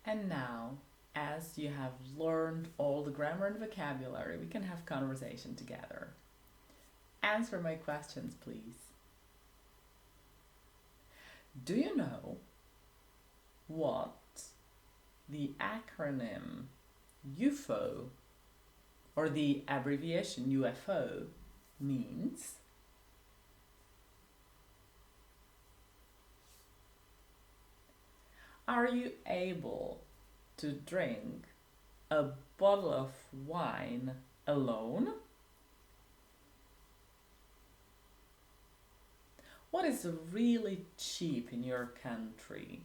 And now, as you have learned all the grammar and vocabulary, we can have conversation together. Answer my questions, please. Do you know what the acronym UFO or the abbreviation UFO means? Are you able to drink a bottle of wine alone? What is really cheap in your country?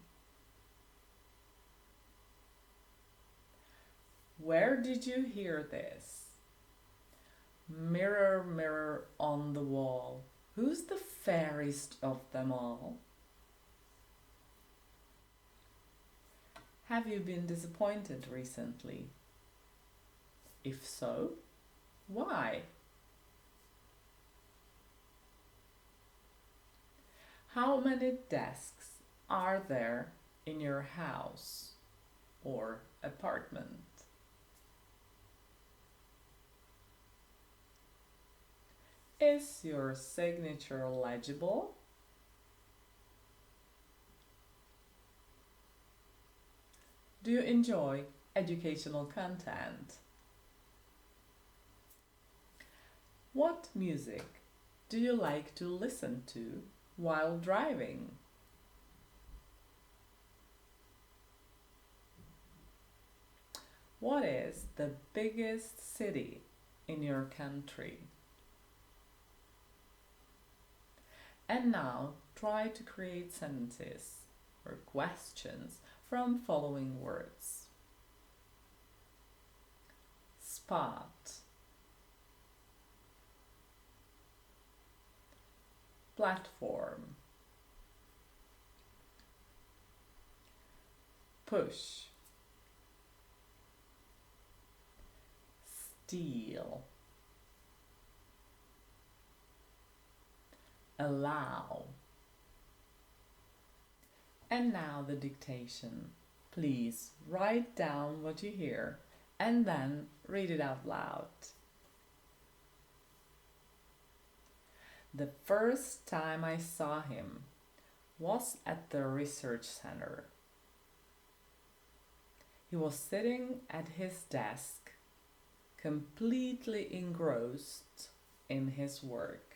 Where did you hear this? Mirror, mirror on the wall, who's the fairest of them all? Have you been disappointed recently? If so, why? How many desks are there in your house or apartment? Is your signature legible? Do you enjoy educational content? What music do you like to listen to while driving? What is the biggest city in your country? And now try to create sentences or questions from following words. Spot, platform, push, steal, allow. And now the dictation. Please write down what you hear and then read it out loud. The first time I saw him was at the research center. He was sitting at his desk, completely engrossed in his work.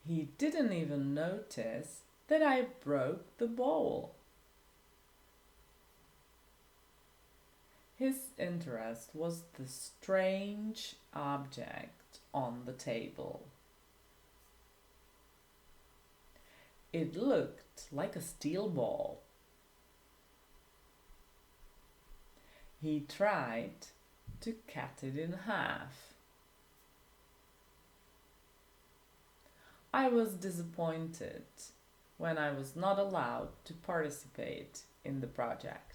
He didn't even notice that I broke the bowl. His interest was the strange object on the table. It looked like a steel ball. He tried to cut it in half. I was disappointed when I was not allowed to participate in the project.